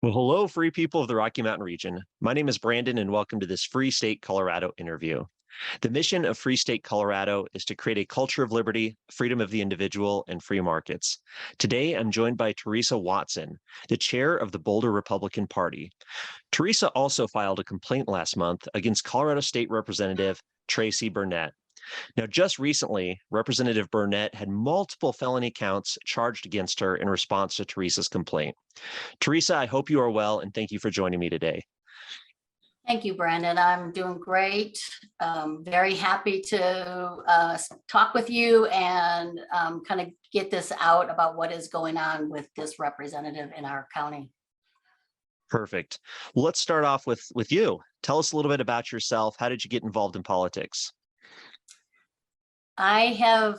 Well, hello, free people of the Rocky Mountain region. My name is Brandon, and welcome to this Free State Colorado interview. The mission of Free State Colorado is to create a culture of liberty, freedom of the individual, and free markets. Today, I'm joined by Theresa Watson, the chair of the Boulder Republican Party. Theresa also filed a complaint last month against Colorado State Representative Tracey Bernett. Now, just recently, Representative Burnett had multiple felony counts charged against her in response to Theresa's complaint. Theresa, I hope you are well, and thank you for joining me today. Thank you, Brandon. I'm doing great. Very happy to talk with you and kind of get this out about what is going on with this representative in our county. Perfect. Well, let's start off with you. Tell us a little bit about yourself. How did you get involved in politics? I have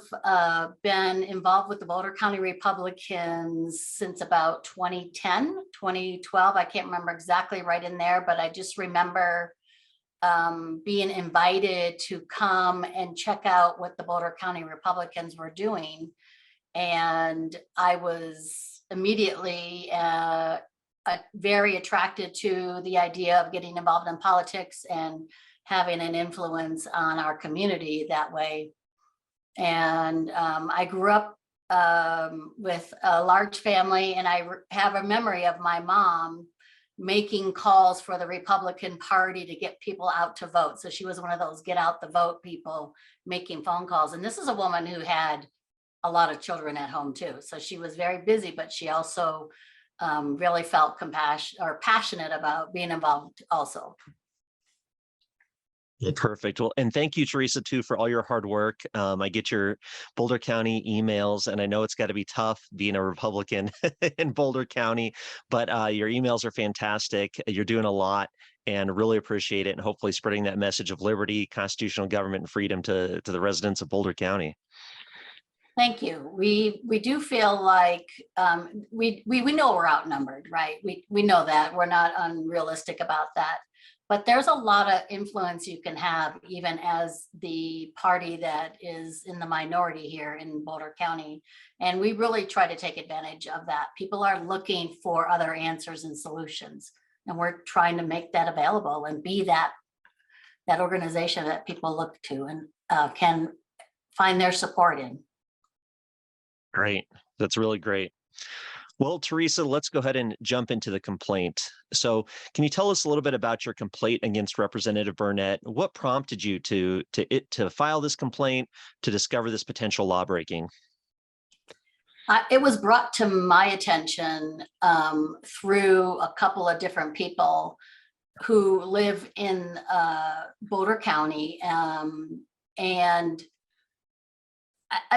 been involved with the Boulder County Republicans since about 2010, 2012. I can't remember exactly right in there, but I just remember being invited to come and check out what the Boulder County Republicans were doing. And I was immediately very attracted to the idea of getting involved in politics and having an influence on our community that way. And I grew up with a large family, and I have a memory of my mom making calls for the Republican Party to get people out to vote. So she was one of those get out the vote people making phone calls. And this is a woman who had a lot of children at home too. So she was very busy, but she also really felt passionate about being involved also. Yeah, perfect. Well, and thank you, Theresa, too, for all your hard work. I get your Boulder County emails, and I know it's got to be tough being a Republican in Boulder County, but your emails are fantastic. You're doing a lot and really appreciate it, and hopefully spreading that message of liberty, constitutional government, and freedom to the residents of Boulder County. Thank you. We do feel like we know we're outnumbered, right? We know that. We're not unrealistic about that. But there's a lot of influence you can have even as the party that is in the minority here in Boulder County. And we really try to take advantage of that. People are looking for other answers and solutions. And we're trying to make that available and be that organization that people look to and can find their support in. Great. That's really great. Well, Theresa, let's go ahead and jump into the complaint. So, can you tell us a little bit about your complaint against Representative Burnett? What prompted you to file this complaint, to discover this potential lawbreaking? It was brought to my attention through a couple of different people who live in Boulder County, and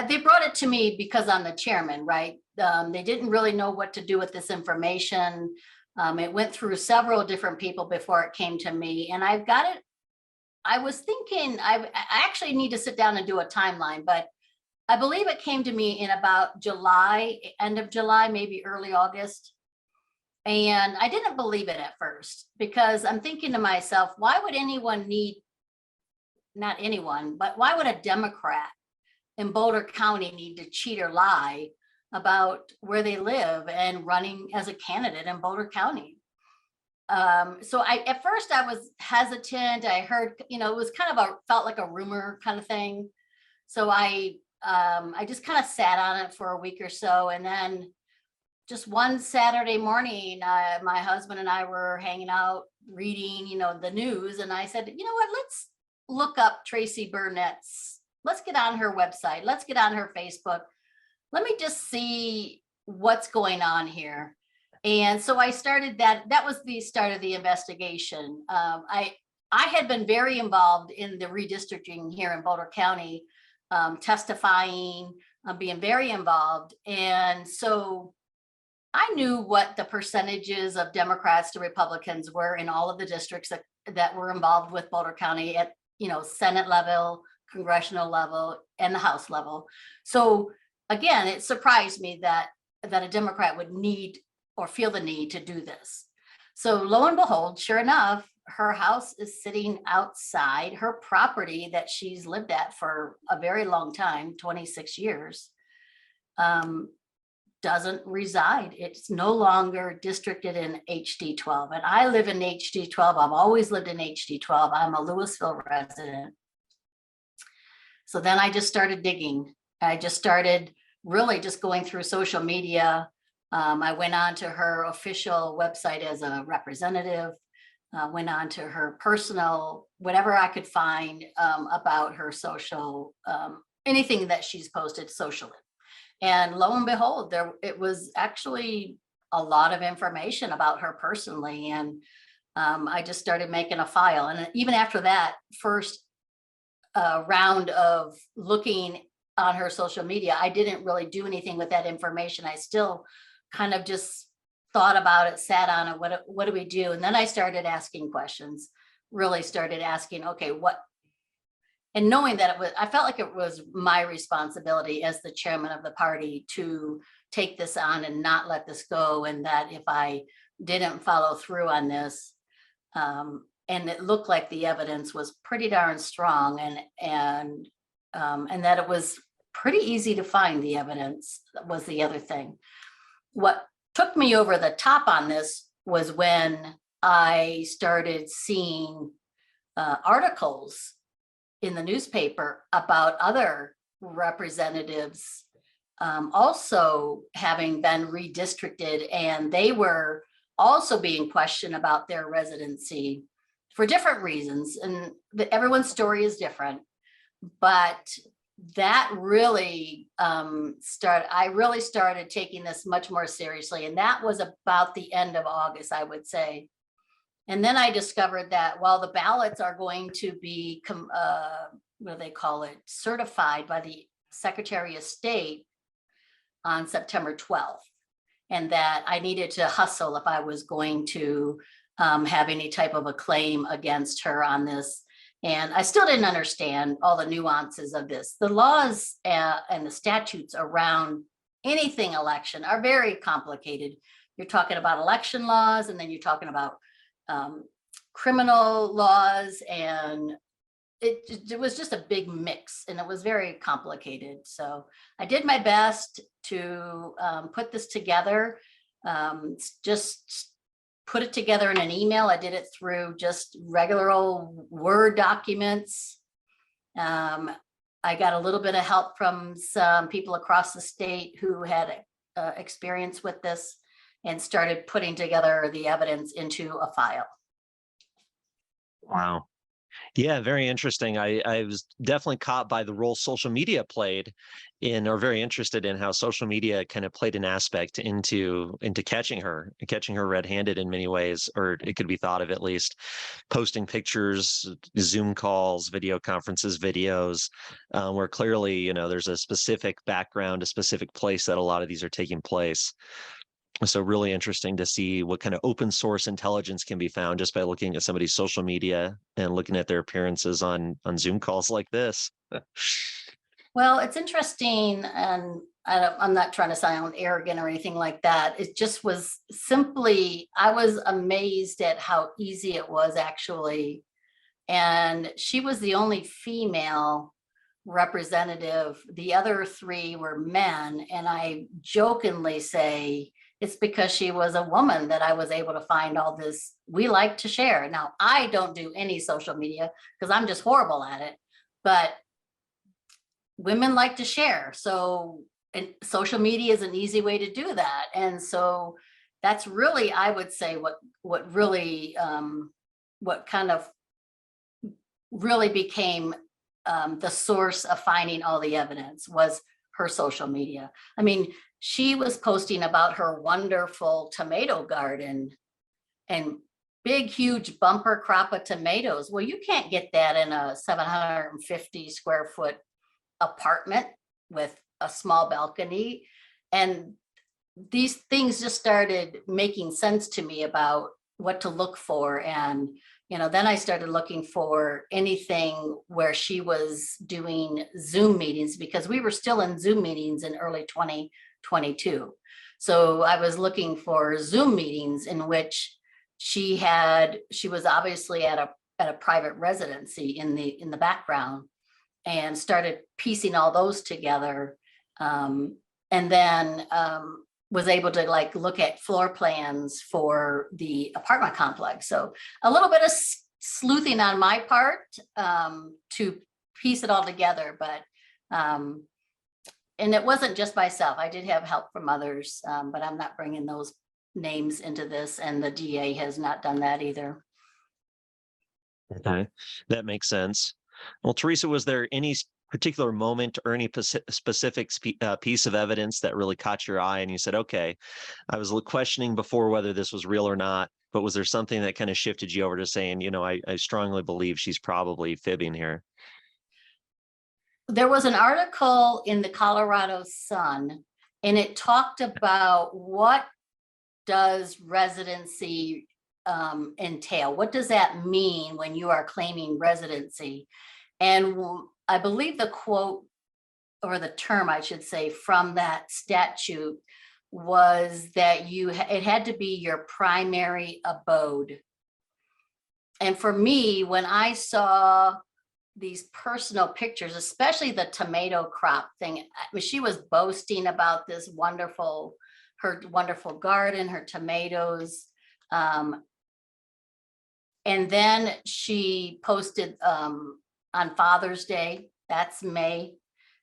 they brought it to me because I'm the chairman, right? They didn't really know what to do with this information. It went through several different people before it came to me, and I've got it. I was thinking I actually need to sit down and do a timeline, but I believe it came to me in about July, end of July, maybe early August. And I didn't believe it at first because I'm thinking to myself, why would anyone need, not anyone, but why would a Democrat in Boulder County need to cheat or lie about where they live and running as a candidate in Boulder County? So at first I was hesitant. I heard, it was kind of felt like a rumor kind of thing. So I just kind of sat on it for a week or so. And then just one Saturday morning, my husband and I were hanging out reading, the news. And I said, you know what, let's look up Tracey Burnett's. Let's get on her website. Let's get on her Facebook. Let me just see what's going on here. And so I started that. That was the start of the investigation. I had been very involved in the redistricting here in Boulder County, testifying, being very involved. And so I knew what the percentages of Democrats to Republicans were in all of the districts that were involved with Boulder County at, Senate level, congressional level, and the House level. So again, it surprised me that a Democrat would need or feel the need to do this. So lo and behold, sure enough, her house is sitting outside her property that she's lived at for a very long time, 26 years. doesn't reside. It's no longer districted in HD 12. And I live in HD 12. I've always lived in HD 12. I'm a Louisville resident. So then I just started digging. I just started really just going through social media. I went on to her official website as a representative, went on to her personal, whatever I could find about her social, anything that she's posted socially. And lo and behold, it was actually a lot of information about her personally. And I just started making a file. And even after that first round of looking on her social media, I didn't really do anything with that information. I still kind of just thought about it, sat on it, what do we do? And then I started asking questions, really started asking, okay, what, and knowing that I felt like it was my responsibility as the chairman of the party to take this on and not let this go. And that if I didn't follow through on this, and it looked like the evidence was pretty darn strong, and that it was pretty easy to find the evidence was the other thing. What took me over the top on this was when I started seeing articles in the newspaper about other representatives also having been redistricted, and they were also being questioned about their residency for different reasons. And everyone's story is different, but that really I really started taking this much more seriously. And that was about the end of August, I would say. And then I discovered that while the ballots are going to be, what do they call it, certified by the Secretary of State on September 12th, and that I needed to hustle if I was going to have any type of a claim against her on this. And I still didn't understand all the nuances of this. The laws and the statutes around anything election are very complicated. You're talking about election laws, and then you're talking about criminal laws, and it was just a big mix, and it was very complicated. So I did my best to put this together, just put it together in an email. I did it through just regular old Word documents. I got a little bit of help from some people across the state who had experience with this, and started putting together the evidence into a file. Wow. Yeah, very interesting. I was definitely caught by the role social media played in, or very interested in how social media kind of played an aspect into catching her red-handed in many ways, or it could be thought of at least, posting pictures, Zoom calls, video conferences, videos, where clearly, you know, there's a specific background, a specific place that a lot of these are taking place. So really interesting to see what kind of open source intelligence can be found just by looking at somebody's social media and looking at their appearances on Zoom calls like this. Well, it's interesting, and I'm not trying to sound arrogant or anything like that. It just was simply, I was amazed at how easy it was actually. And she was the only female representative. The other three were men. And I jokingly say, it's because she was a woman that I was able to find all this. We like to share. Now, I don't do any social media because I'm just horrible at it, but women like to share. So, and social media is an easy way to do that. And so that's really, I would say, what really, what kind of really became the source of finding all the evidence was her social media. I mean, she was posting about her wonderful tomato garden and big, huge bumper crop of tomatoes. Well, you can't get that in a 750 square foot apartment with a small balcony. And these things just started making sense to me about what to look for. And, you know, then I started looking for anything where she was doing Zoom meetings, because we were still in Zoom meetings in early 2022. So I was looking for Zoom meetings in which she was obviously at a private residency in the background, and started piecing all those together. And then was able to like look at floor plans for the apartment complex. So a little bit of sleuthing on my part to piece it all together, but and it wasn't just myself. I did have help from others, but I'm not bringing those names into this, and the DA has not done that either. Okay, that makes sense. Well, Theresa, was there any particular moment or any specific piece of evidence that really caught your eye and you said, okay, I was questioning before whether this was real or not, but was there something that kind of shifted you over to saying, you know, I strongly believe she's probably fibbing here? There was an article in the Colorado Sun, and it talked about what does residency entail? What does that mean when you are claiming residency? And I believe the quote, or the term, I should say, from that statute was that it had to be your primary abode. And for me, when I saw these personal pictures, especially the tomato crop thing, I mean, she was boasting about this her wonderful garden, her tomatoes. And then she posted on Father's Day, that's May,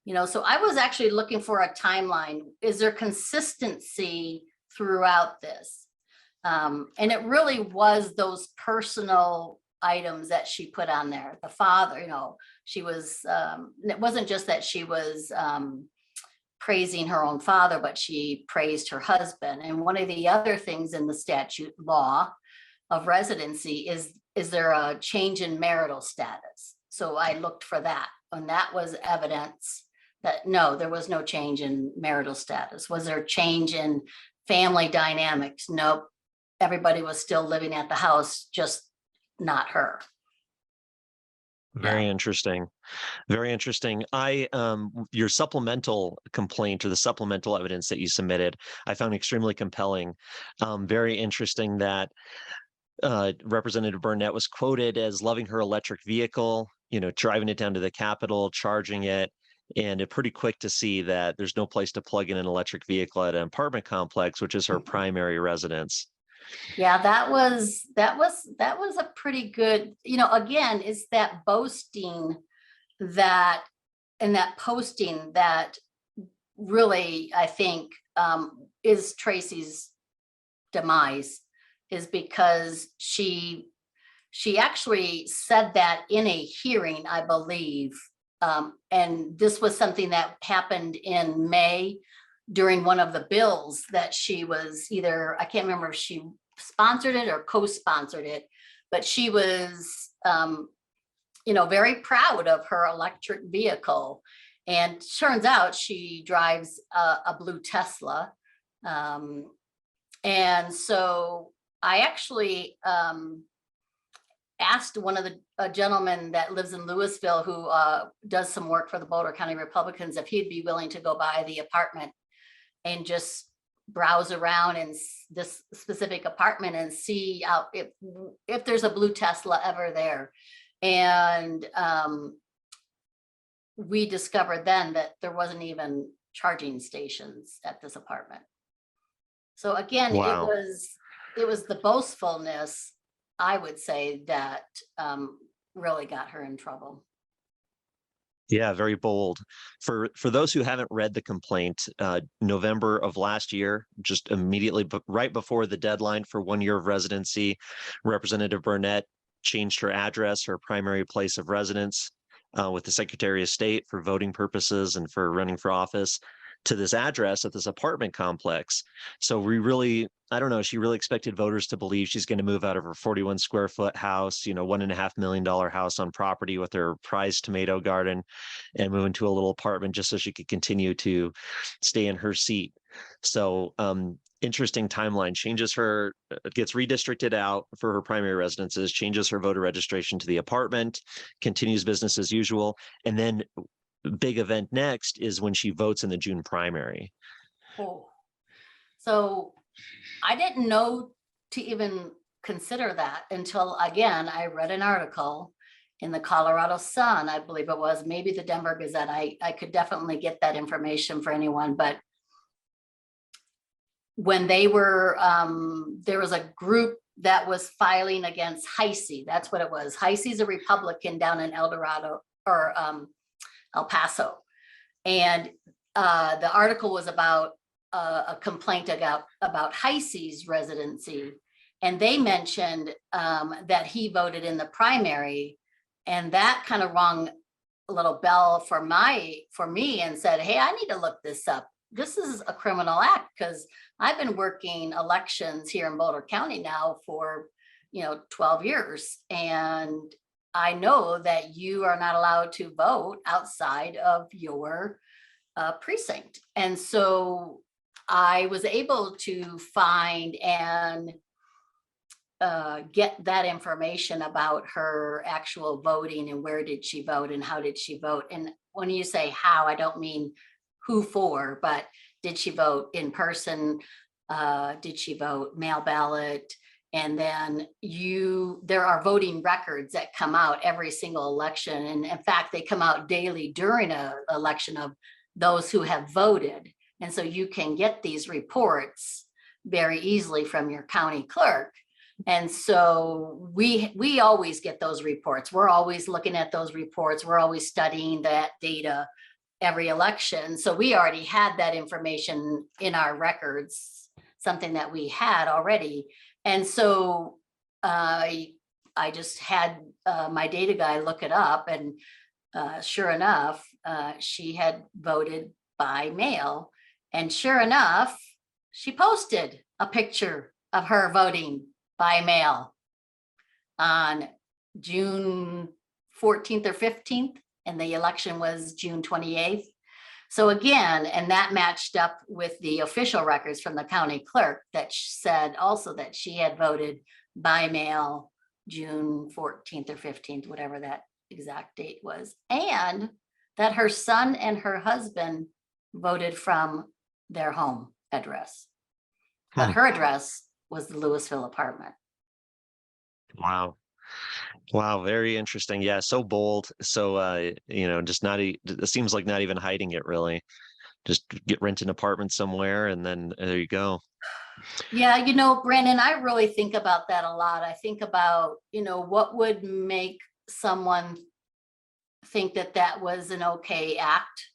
you know, so I was actually looking for a timeline. Is there consistency throughout this? And it really was those personal items that she put on there. The father, you know, she was, it wasn't just that she was praising her own father, but she praised her husband. And one of the other things in the statute law of residency is there a change in marital status? So I looked for that, and that was evidence that no, there was no change in marital status. Was there a change in family dynamics? Nope. Everybody was still living at the house, just not her. Very interesting. Very interesting. Your supplemental complaint or the supplemental evidence that you submitted, I found extremely compelling. Very interesting that Representative Burnett was quoted as loving her electric vehicle, you know, driving it down to the Capitol, charging it, and it's pretty quick to see that there's no place to plug in an electric vehicle at an apartment complex, which is her primary residence. Yeah, that was a pretty good, you know, again, it's that boasting that and that posting that really, I think, is Tracey's demise, is because she actually said that in a hearing, I believe. And this was something that happened in May during one of the bills that she was either, I can't remember if she sponsored it or co-sponsored it, but she was, you know, very proud of her electric vehicle. And turns out she drives a blue Tesla. And so I actually asked one of the gentlemen that lives in Louisville who does some work for the Boulder County Republicans if he'd be willing to go by the apartment and just browse around in this specific apartment and see out if there's a blue Tesla ever there. And we discovered then that there wasn't even charging stations at this apartment. So again, Wow. it was the boastfulness, I would say, that really got her in trouble. Yeah, very bold. For those who haven't read the complaint, November of last year, just immediately right before the deadline for 1 year of residency, Representative Burnett changed her address, her primary place of residence, with the Secretary of State for voting purposes and for running for office, to this address at this apartment complex. So I don't know, she really expected voters to believe she's going to move out of her 41 square foot house, you know, $1.5 million house on property with her prized tomato garden, and move into a little apartment just so she could continue to stay in her seat. So interesting timeline. Gets redistricted out for her primary residences, changes her voter registration to the apartment, continues business as usual, and then big event next is when she votes in the June primary. Oh, so I didn't know to even consider that until, again, I read an article in the Colorado Sun, I believe it was, maybe the Denver Gazette. I could definitely get that information for anyone, but when they were, there was a group that was filing against Heisey. That's what it was. Heisey's a Republican down in El Dorado or El Paso. And the article was about a complaint about Heisey's residency. And they mentioned that he voted in the primary. And that kind of rung a little bell for me and said, hey, I need to look this up. This is a criminal act, because I've been working elections here in Boulder County now for 12 years. And I know that you are not allowed to vote outside of your precinct. And so I was able to find and get that information about her actual voting and where did she vote and how did she vote. And when you say how, I don't mean who for, but did she vote in person? Did she vote mail ballot? And then there are voting records that come out every single election. And in fact, they come out daily during an election of those who have voted. And so you can get these reports very easily from your county clerk. And so we always get those reports. We're always looking at those reports. We're always studying that data every election. So we already had that information in our records, something that we had already. And so I just had my data guy look it up, and sure enough, she had voted by mail. And sure enough, she posted a picture of her voting by mail on June 14th or 15th, and the election was June 28th. So again, and that matched up with the official records from the county clerk that said also that she had voted by mail June 14th or 15th, whatever that exact date was, and that her son and her husband voted from their home address. But her address was the Louisville apartment. Wow. Wow, very interesting. Yeah, so bold. So just it seems like not even hiding it really. Just rent an apartment somewhere and then there you go. Yeah, Brandon, I really think about that a lot. I think about, what would make someone think that that was an okay act,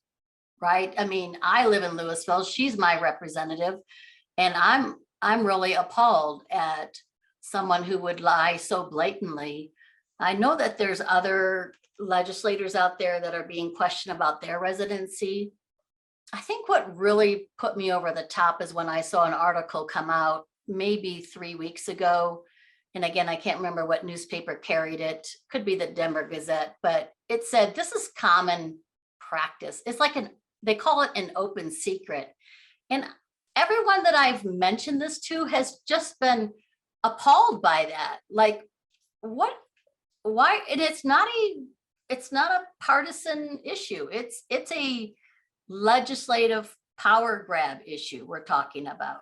right? I mean, I live in Louisville. She's my representative, and I'm really appalled at someone who would lie so blatantly. I know that there's other legislators out there that are being questioned about their residency. I think what really put me over the top is when I saw an article come out maybe 3 weeks ago. And again, I can't remember what newspaper carried it. Could be the Denver Gazette, but it said this is common practice. It's like they call it an open secret. And everyone that I've mentioned this to has just been appalled by that. Like, what? Why? And it's not a partisan issue. It's a legislative power grab issue we're talking about.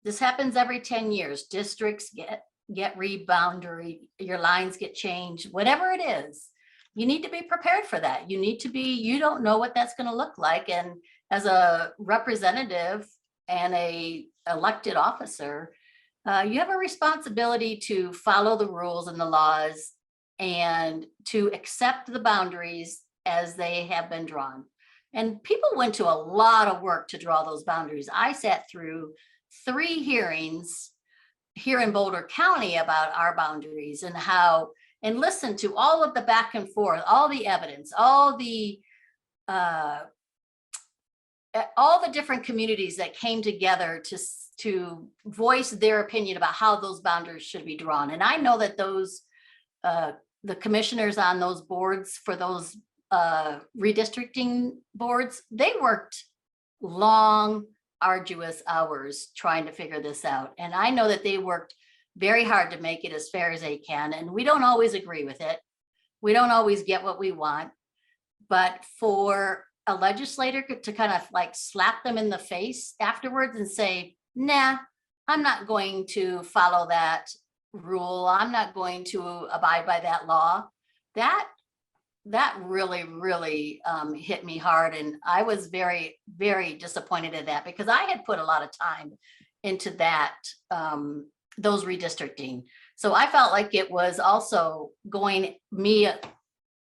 This happens every 10 years. Districts get reboundary, your lines get changed, whatever it is. You need to be prepared for that. You don't know what that's going to look like. And as a representative and a elected officer, you have a responsibility to follow the rules and the laws and to accept the boundaries as they have been drawn. And people went to a lot of work to draw those boundaries. I sat through 3 hearings here in Boulder County about our boundaries and listened to all of the back and forth, all the evidence, all the different communities that came together to voice their opinion about how those boundaries should be drawn. And I know that the commissioners on those boards for those redistricting boards, they worked long, arduous hours trying to figure this out. And I know that they worked very hard to make it as fair as they can. And we don't always agree with it. We don't always get what we want. But for a legislator to kind of like slap them in the face afterwards and say, nah, I'm not going to follow that rule. I'm not going to abide by that law. That really, really hit me hard. And I was very, very disappointed in that, because I had put a lot of time into that, those redistricting. So I felt like it was also going me,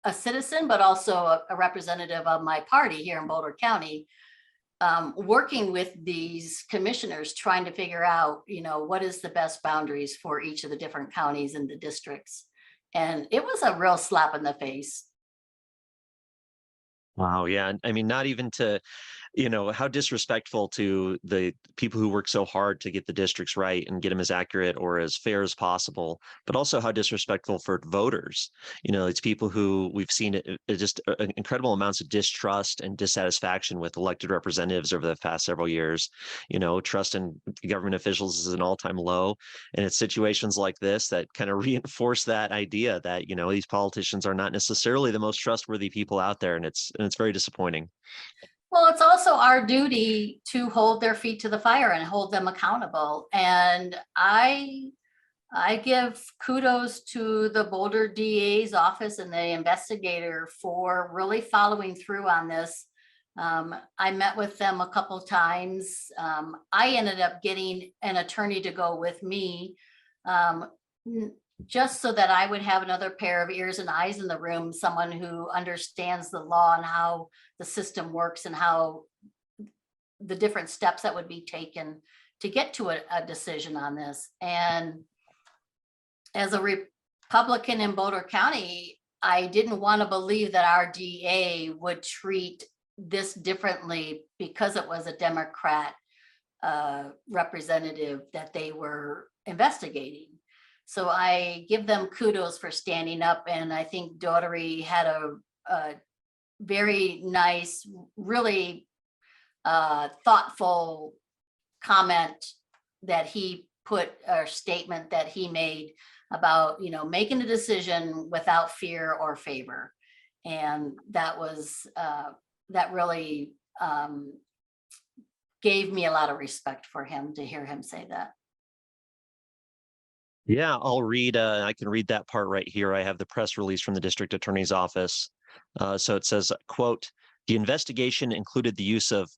a citizen, but also a representative of my party here in Boulder County, working with these commissioners, trying to figure out, what is the best boundaries for each of the different counties and the districts. And it was a real slap in the face. Wow. Yeah. I mean, not even to, how disrespectful to the people who work so hard to get the districts right and get them as accurate or as fair as possible, but also how disrespectful for voters. It's people who we've seen just incredible amounts of distrust and dissatisfaction with elected representatives over the past several years. Trust in government officials is an all-time low. And it's situations like this that kind of reinforce that idea that, these politicians are not necessarily the most trustworthy people out there. And it's very disappointing. Well, it's also our duty to hold their feet to the fire and hold them accountable. And I give kudos to the Boulder DA's office and the investigator for really following through on this. I met with them a couple times. I ended up getting an attorney to go with me, just so that I would have another pair of ears and eyes in the room, someone who understands the law and how the system works and how the different steps that would be taken to get to a decision on this. And as a Republican in Boulder County, I didn't want to believe that our DA would treat this differently because it was a Democrat representative that they were investigating. So I give them kudos for standing up. And I think Daughtery had a very nice, really thoughtful comment that he put, or statement that he made about, making a decision without fear or favor. And that was, that really gave me a lot of respect for him to hear him say that. Yeah, I can read that part right here. I have the press release from the district attorney's office. So it says, quote, the investigation included the use of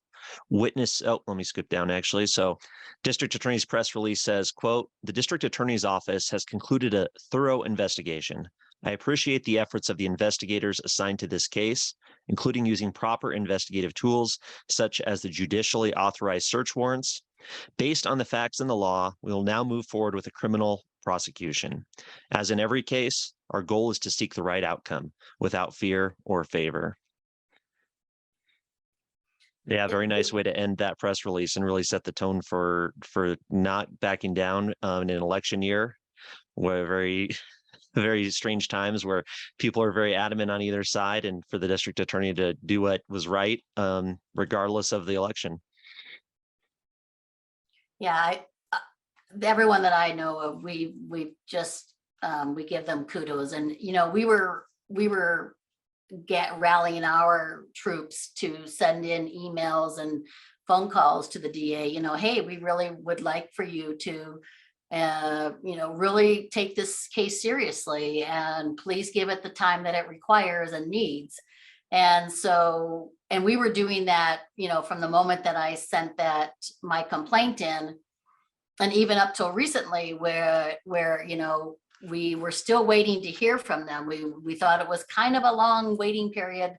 let me skip down actually. So district attorney's press release says, quote, the district attorney's office has concluded a thorough investigation. I appreciate the efforts of the investigators assigned to this case, including using proper investigative tools, such as the judicially authorized search warrants. Based on the facts and the law, we will now move forward with a criminal prosecution. As in every case, our goal is to seek the right outcome without fear or favor. Yeah, very nice way to end that press release and really set the tone for not backing down in an election year, where very strange times where people are very adamant on either side, and for the district attorney to do what was right, regardless of the election. Yeah, everyone that I know of, we just we give them kudos. And we were rallying our troops to send in emails and phone calls to the DA. Hey, we really would like for you to really take this case seriously, and please give it the time that it requires and needs. And so, and we were doing that, from the moment that I sent my complaint in, and even up till recently, where we were still waiting to hear from them. We thought it was kind of a long waiting period.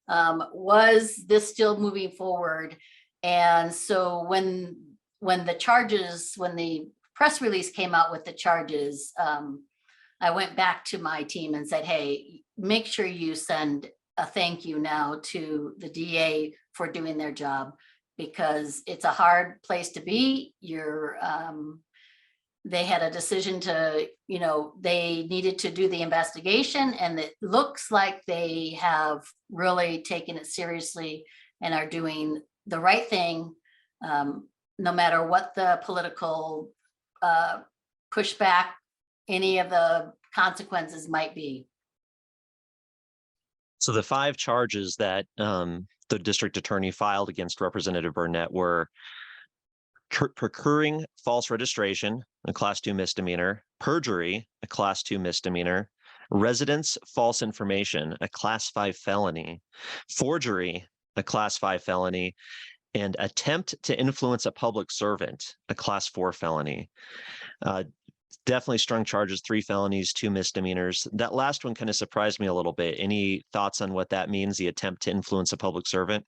Was this still moving forward? And so when the press release came out with the charges, I went back to my team and said, hey, make sure you send a thank you now to the DA for doing their job, because it's a hard place to be. They had a decision to, they needed to do the investigation, and it looks like they have really taken it seriously and are doing the right thing, no matter what the political pushback, any of the consequences might be. So the 5 charges that the district attorney filed against Representative Burnett were procuring false registration, a class 2 misdemeanor, perjury, a class 2 misdemeanor, residence false information, a class 5 felony, forgery, a class 5 felony, and attempt to influence a public servant, a class 4 felony. Uh, Definitely strong charges, 3 felonies, 2 misdemeanors. That last one kind of surprised me a little bit. Any thoughts on what that means, the attempt to influence a public servant?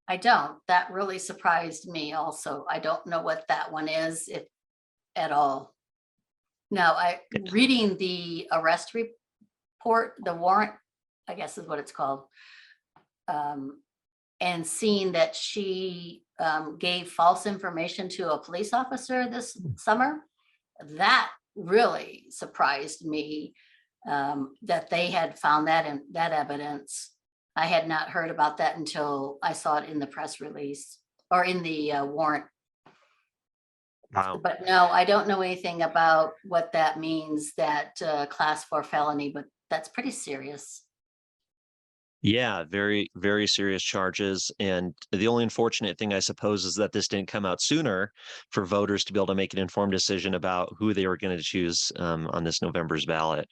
I don't. That really surprised me also. I don't know what that one is, if at all. Now, reading the arrest report, the warrant, I guess is what it's called, and seeing that she gave false information to a police officer this summer, that really surprised me, that they had found that in that evidence. I had not heard about that until I saw it in the press release or in the warrant. Wow. But no, I don't know anything about what that means, that class 4 felony, but that's pretty serious. Yeah, very, very serious charges. And the only unfortunate thing, I suppose, is that this didn't come out sooner for voters to be able to make an informed decision about who they were going to choose on this November's ballot.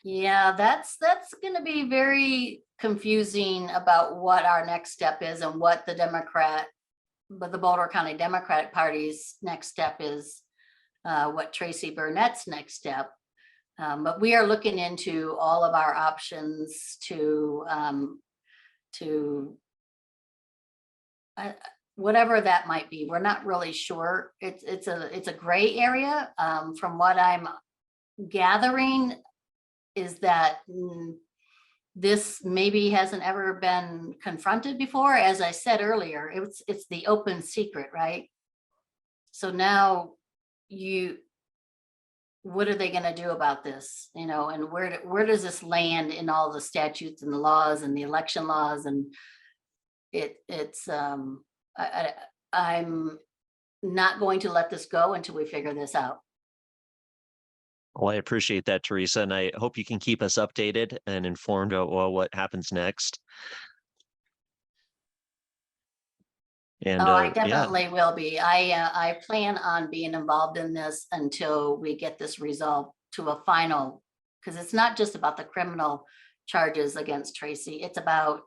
Yeah, that's going to be very confusing about what our next step is and what the Boulder County Democratic Party's next step is, what Tracey Burnett's next step. But we are looking into all of our options to whatever that might be. We're not really sure. It's a gray area. From what I'm gathering, is that this maybe hasn't ever been confronted before. As I said earlier, it's the open secret, right? So now what are they going to do about this? And where does this land in all the statutes and the laws and the election laws? And I'm not going to let this go until we figure this out. Well, I appreciate that, Theresa, and I hope you can keep us updated and informed about what happens next. And I yeah, definitely will be. I plan on being involved in this until we get this resolved to a final, because it's not just about the criminal charges against Tracey. It's about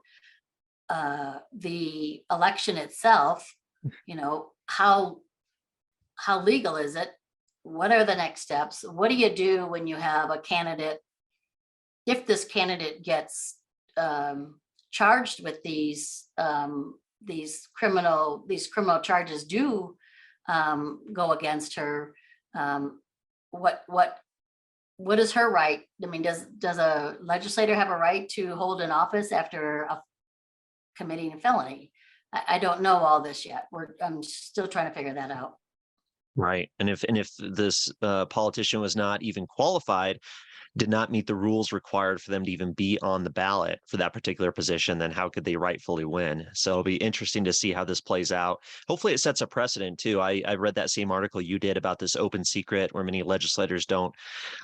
the election itself. How legal is it? What are the next steps? What do you do when you have a candidate, if this candidate gets charged with these criminal charges do go against her? What is her right? I mean, does a legislator have a right to hold an office after committing a felony? I don't know all this yet. I'm still trying to figure that out. right. And if this politician was not even qualified, did not meet the rules required for them to even be on the ballot for that particular position, then how could they rightfully win? So it'll be interesting to see how this plays out. Hopefully it sets a precedent too. I read that same article you did about this open secret where many legislators don't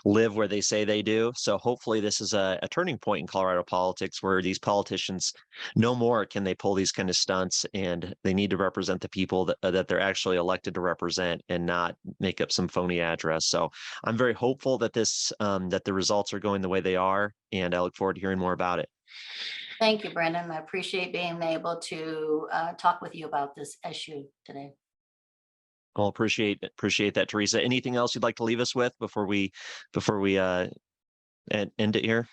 live where they say they do. So hopefully this is a turning point in Colorado politics where these politicians no more can they pull these kind of stunts, and they need to represent the people that they're actually elected to represent and not make up some phony address. So I'm very hopeful that that the results are going the way they are, and I look forward to hearing more about it. Thank you, Brandon. I appreciate being able to talk with you about this issue today. Well, appreciate that, Theresa. Anything else you'd like to leave us with before we end it here?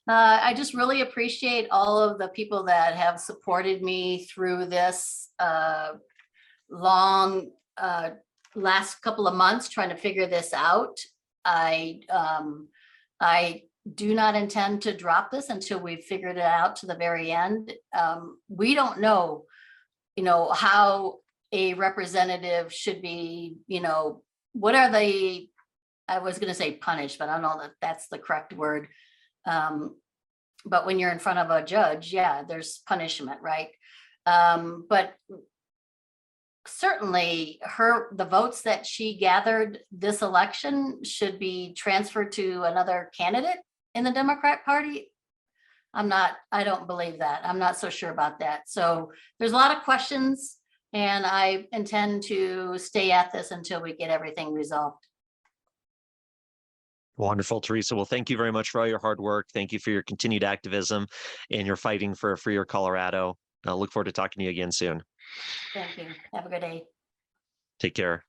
I just really appreciate all of the people that have supported me through this long last couple of months trying to figure this out. I do not intend to drop this until we've figured it out to the very end. We don't know, how a representative should be, what are they, I was going to say punished, but I don't know that that's the correct word. But when you're in front of a judge, yeah, there's punishment, right? But certainly the votes that she gathered this election should be transferred to another candidate in the Democrat Party. I don't believe that. I'm not so sure about that. So there's a lot of questions, and I intend to stay at this until we get everything resolved. Wonderful, Theresa. Well, thank you very much for all your hard work. Thank you for your continued activism and your fighting for a freer Colorado. I'll look forward to talking to you again soon. Thank you. Have a good day. Take care.